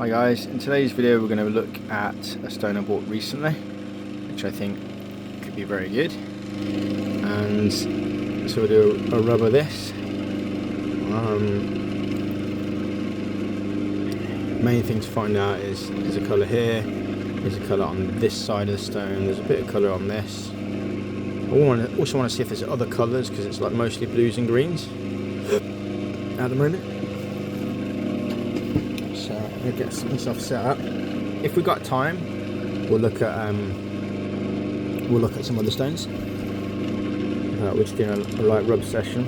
Hi guys, in today's video we're going to look at a stone I bought recently, which I think could be very good. And so we'll do a rub of this. Main thing to find out is there's a colour here, there's a colour on this side of the stone, there's a bit of colour on this. I also want to see if there's other colours, because it's like mostly blues and greens at the moment. So I'll get myself set up. If we got time, we'll look at some other stones. We're just doing a light rub session.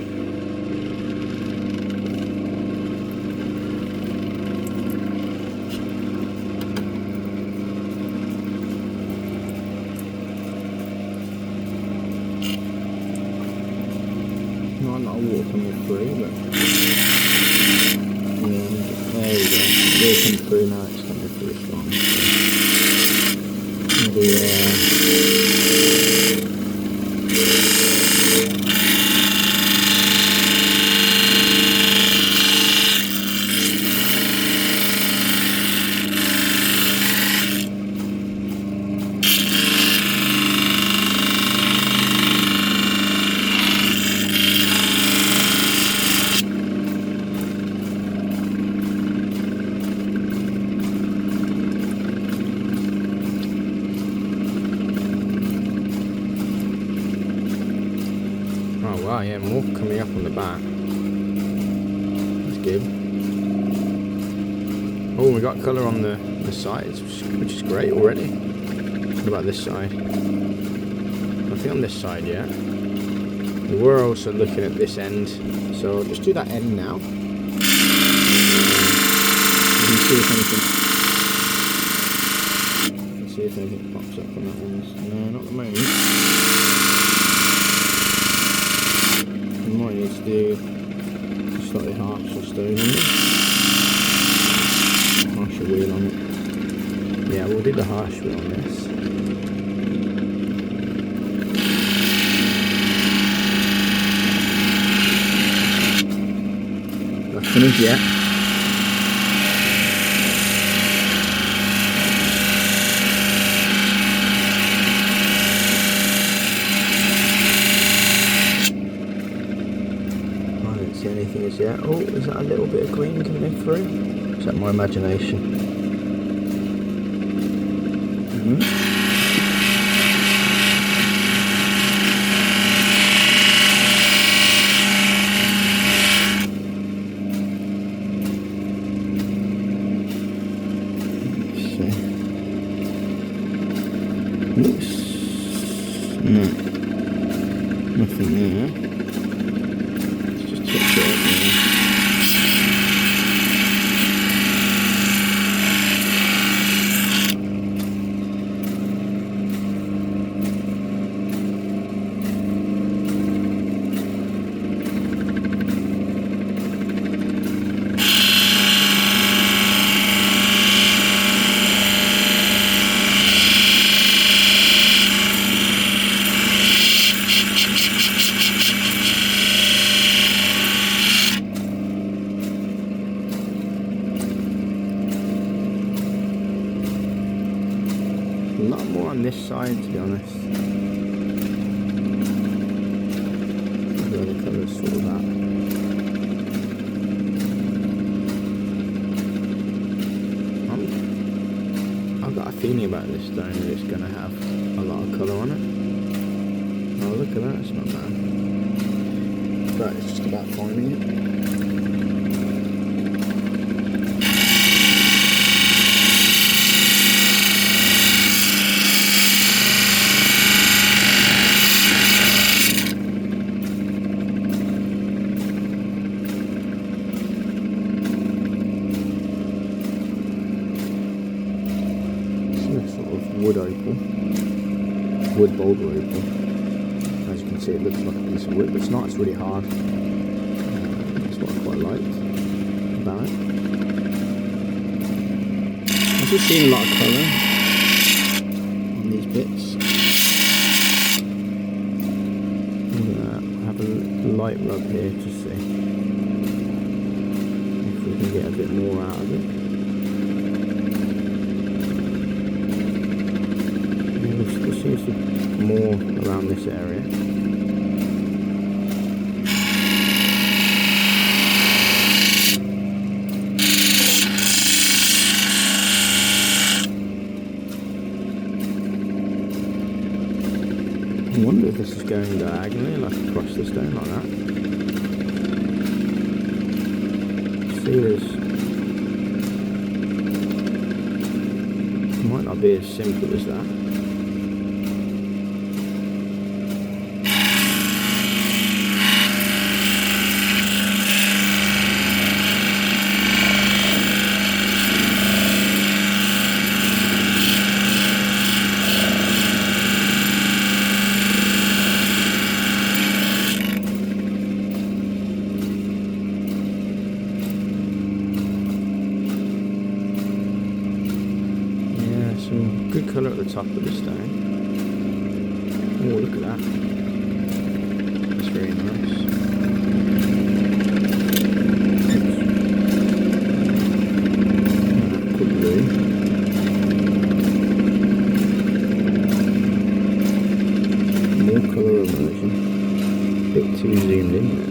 Not a lot of water coming through, but yeah, there we go. It's all coming through now. It's coming through strong. Oh wow, yeah, more coming up on the back. That's good. Oh, we got colour on the sides, which is great already. What about this side? Nothing on this side yet. We were also looking at this end, so I'll just do that end now. You can see if anything pops up on that one. No, not at the moment. We might need to do a slightly harsher stone on it. Harsher wheel on it. Yeah, we'll do the harsh wheel on this. Not finished yet. Anything as yet. Oh, is that a little bit of green coming through? Is that my imagination? Let's see. No. Nothing there. A lot more on this side, to be honest. The other colours for that. I've got a feeling about this stone that it's going to have a lot of colour on it. Oh, look at that, it's not bad. But it's just about finding it. Wood opal, wood boulder opal. As you can see, it looks like a piece of wood, but it's not. It's really hard. That's what I quite like about it. I've just seen a lot of colour on these bits. I have a light rub here to see if we can get a bit more out of it. seems to be more around this area. I wonder if this is going diagonally, like across the stone like that. See, it might not be as simple as that. Some good colour at the top of the stone. Oh, look at that. That's very nice. Good blue. More colour emerging. A bit too zoomed in there.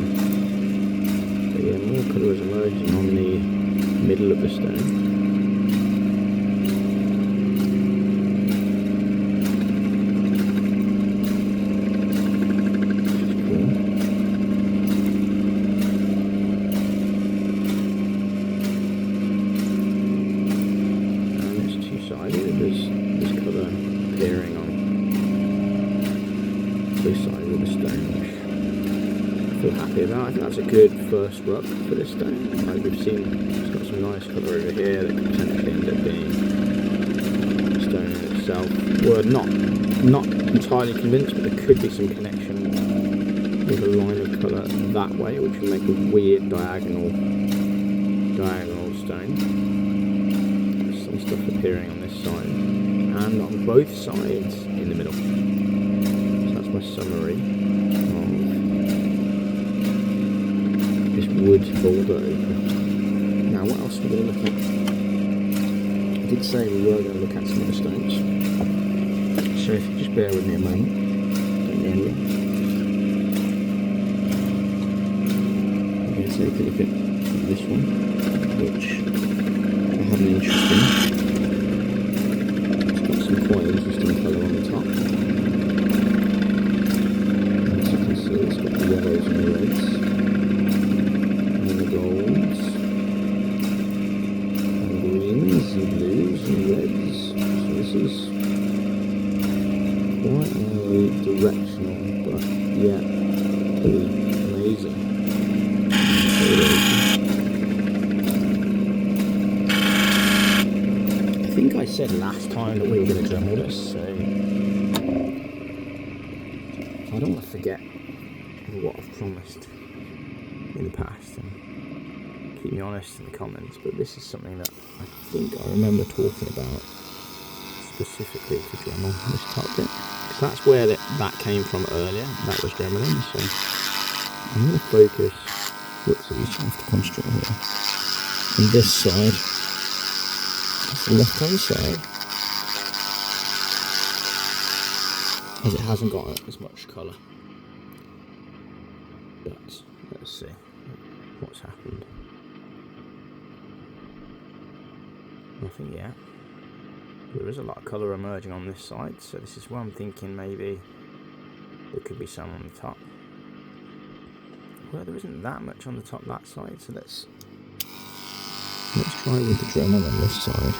But yeah, more colour is emerging on the middle of the stone. There's colour appearing on both sides of the stone, which I feel happy about. I think that's a good first rub for this stone. Like we've seen, it's got some nice colour over here that could potentially end up being the stone in itself. We're not entirely convinced, but there could be some connection with a line of colour that way, which would make a weird diagonal stone. Stuff appearing on this side and on both sides in the middle. So that's my summary of this wood boulder Opal. Now what else are we going to look at? I did say we were going to look at some other stones, so if you just bear with me a moment, don't go anywhere. I'm going to take a look at this one, which I have an interest in. Quite interesting colour on the top. As you can see, it's got the yellows and the reds, and the golds, and greens, and blues, and reds. So this is quite directional, but yet amazing. I think I said last time that we were going to Dremel this, so I don't want to forget what I've promised in the past, and keep me honest in the comments, but this is something that I think I remember talking about specifically to Dremel, this top bit, because that's where that came from earlier. That was Dremeling, so I'm going to focus, whoops, I just have to concentrate here, on this side. The left hand side, as it hasn't got as much colour, but let's see what's happened. Nothing yet. There is a lot of colour emerging on this side, so this is where I'm thinking maybe there could be some on the top. Well, there isn't that much on the top that side, so let's try with the Dremel on this side.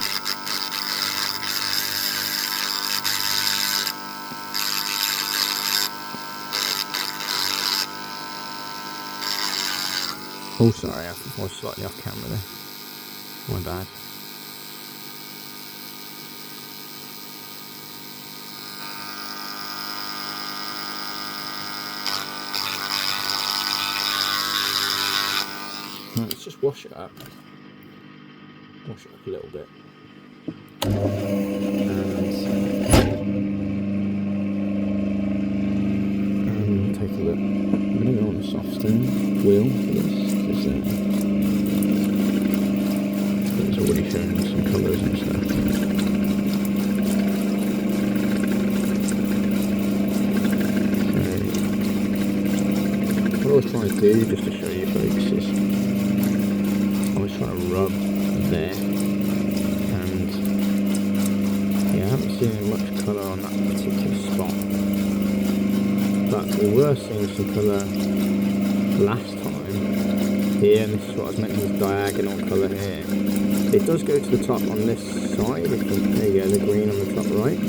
Oh, sorry, I was slightly off camera there. My bad. Right, let's just wash it up. Wash it up a little bit. And take a look. I'm going to go on a soft stone wheel for this. It's already showing some colours and stuff. I do, just to show you folks, is I was trying to rub there, and yeah, I haven't seen much colour on that particular spot, but we were seeing some colour last time here, and this is what I was mentioning, this diagonal colour here. It does go to the top on this side, there you go, the green on the top right,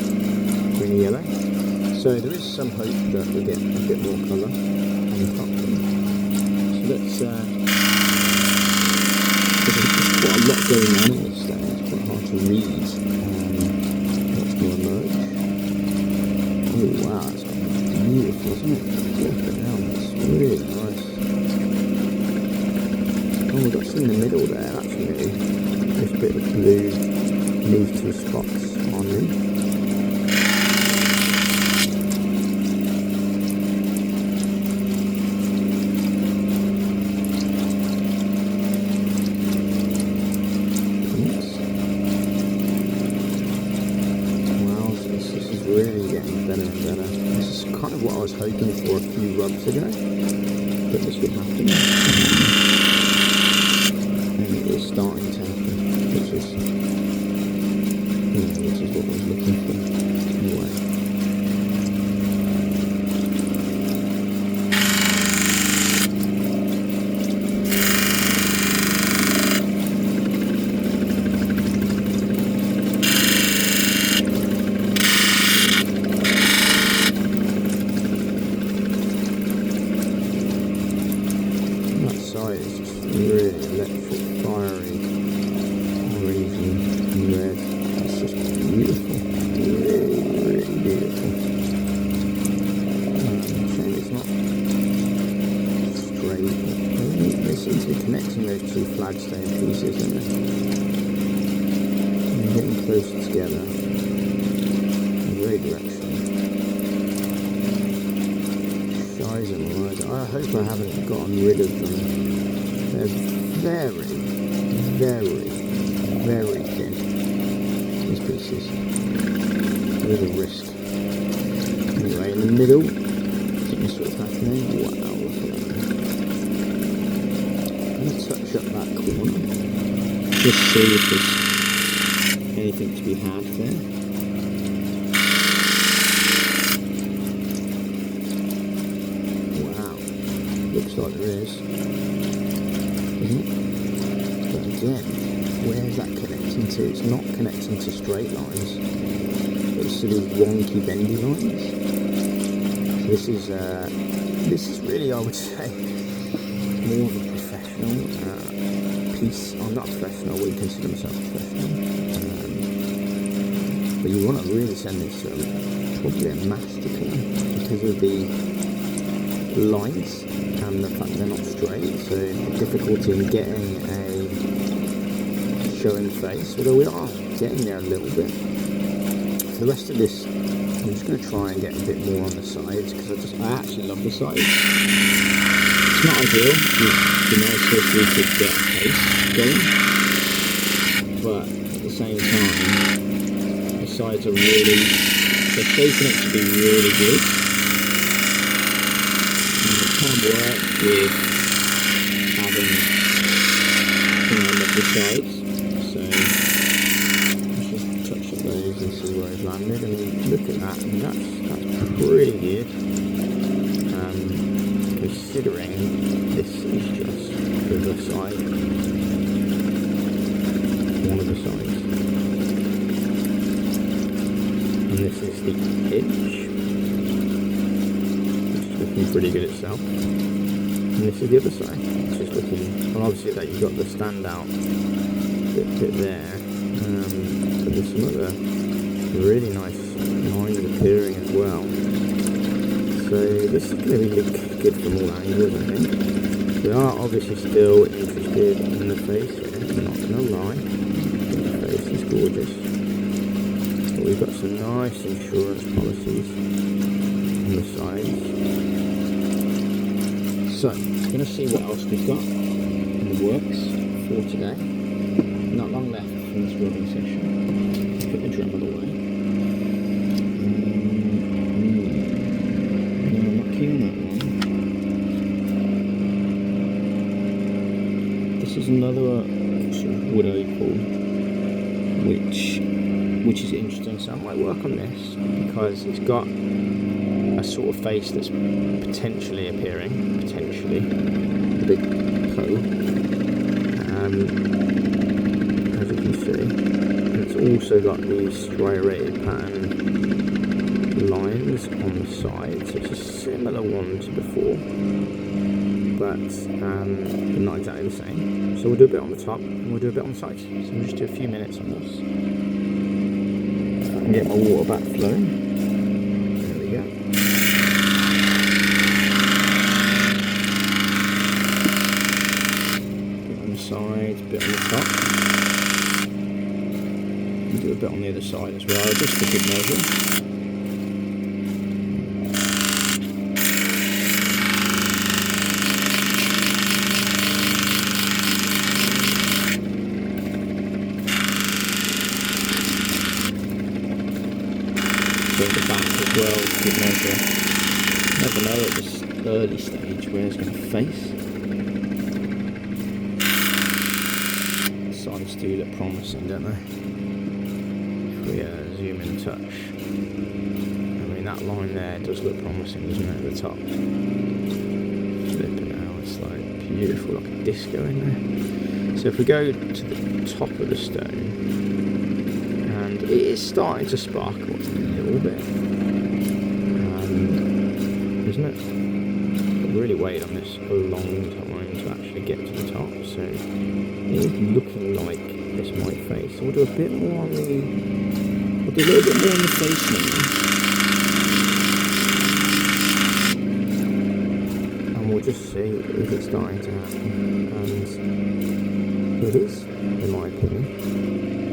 green and yellow. So there is some hope that we'll get a bit more colour on the top here. So let's, there's quite a lot going on in this stone, it's quite hard to read what's going to emerge. Oh wow, it's beautiful, isn't it? Flipping out, it's really nice. Oh, we've got some in the middle there, actually. This bit of blue, these two spots on them. Really getting better and better. This is kind of what I was hoping for a few rubs ago, that this would happen. And it is starting to happen, which is what I was looking for anyway. It's just really electric, fiery, orange and red. It's just beautiful, really beautiful. Shame it's not straight. They seem to be connecting those two flagstone pieces, isn't it? They're getting closer together. Very directional. Shies and lies. I hope I haven't gotten rid of them. They're very, very, very thin, these pieces, with a risk. Anyway, in the middle, this is what's happening. Wow, look at that. I'm going to touch up that corner, just see if there's anything to be had there. Wow, looks like there is. But again, where's that connecting to? It's not connecting to straight lines. It's sort of wonky, bendy lines. So this is really, I would say, more of a professional piece. I'm not a professional. I wouldn't consider myself professional. But you want to really send this to probably a master because of the lines and the fact they're not straight, so the difficulty in getting a showing face, although we are getting there a little bit. For the rest of this, I'm just going to try and get a bit more on the sides, because I actually love the sides. It's not ideal, it'd be nice if we could get a face going, but at the same time, the sides are really, they're shaping up to be really good. Work with having the sides, so let's just touch up those and see where it's landed. I mean, look at that, I mean, that's pretty good, considering this is just the side, one of the sides, and this is the edge. Looking pretty good itself, and this is the other side. It's just looking, well, obviously that you've got the standout bit there, but there's some other really nice lines appearing as well. So this is going to be good from all angles, I think. We are obviously still interested in the face here, I'm not going to lie. The face is gorgeous, but we've got some nice insurance policies on the sides. So, I'm going to see what else we've got in the works for today. Not long left from this rubbing session. Let's put the Dremel away. No, I'm not keen on that one. another sort of wood opal, which is interesting. So I might work on this because it's got a sort of face that's potentially appearing, a big toe, as you can see. And it's also got these striated pattern lines on the side, so it's a similar one to before, but not exactly the same. So we'll do a bit on the top and we'll do a bit on the sides. So we'll just do a few minutes on this. If I can get my water back flowing. There we go. Bit on the sides, bit on the top. And do a bit on the other side as well, just for good measure. The back as well, good measure. Never know at this early stage where it's going to face. Sides do look promising, don't they? If we zoom in a touch. I mean, that line there does look promising, doesn't it, at the top? Flipping out, it's like beautiful, like a disco in there. So if we go to the top of the stone, and it is starting to sparkle a little bit, isn't it? I've really waited on this a long time to actually get to the top, so it is looking like this might face. So we'll do a bit more on the, we'll do a little bit more on the face now, and we'll just see if it's starting to happen. And it is, in my opinion.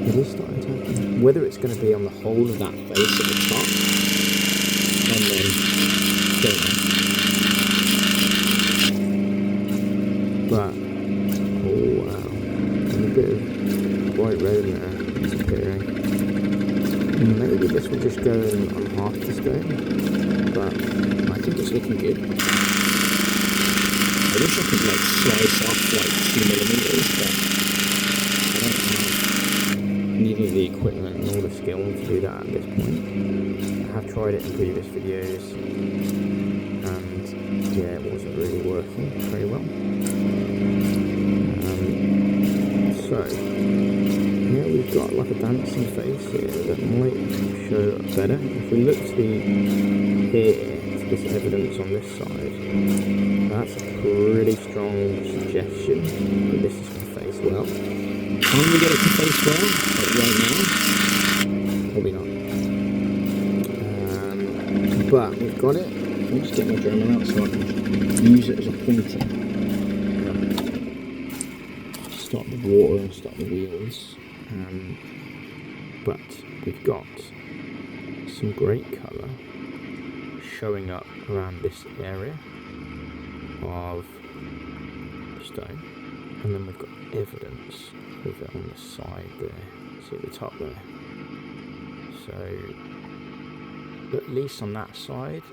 It is starting to happen. Whether it's going to be on the whole of that face at the top, and then don't know. But oh wow, and a bit of bright red in there is appearing. Maybe this will just go in on half the stone, but I think it's looking good. I wish I could like slice off like 2mm, but I don't have neither the equipment nor the skill to do that at this point. I have tried it in previous videos and yeah, it wasn't really working very well. So here we've got like a dancing face here that might show up better. If we look to this evidence on this side, that's a pretty strong suggestion that this is going to face well. Can we get it to face well? But right now, probably not. But we've got it. Let me just get my Dremel out so I can use it as a pointer. Start the water and start the wheels. But we've got some great colour showing up around this area of the stone. And then we've got evidence of it on the side there, see at the top there. So at least on that side,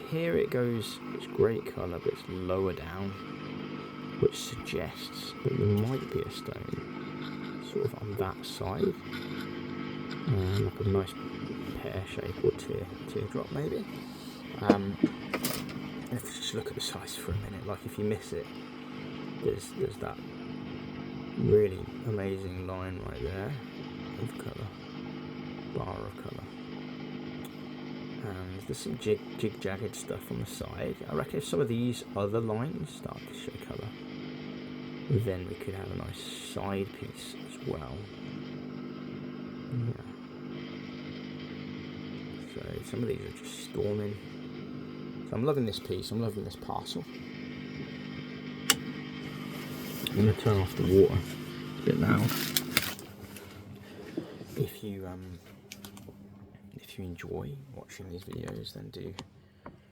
here it goes, it's great colour but it's lower down, which suggests that there might be a stone sort of on that side, like a nice pear shape or teardrop maybe. Let's just look at the size for a minute. Like if you miss it, there's that really amazing line right there of colour, bar of colour, and there's some jig-jagged stuff on the side. I reckon if some of these other lines start to show colour, then we could have a nice side piece as well. Yeah. So some of these are just storming. So I'm loving this piece, I'm loving this parcel. I'm going to turn off the water, it's a bit loud. If you enjoy watching these videos, then do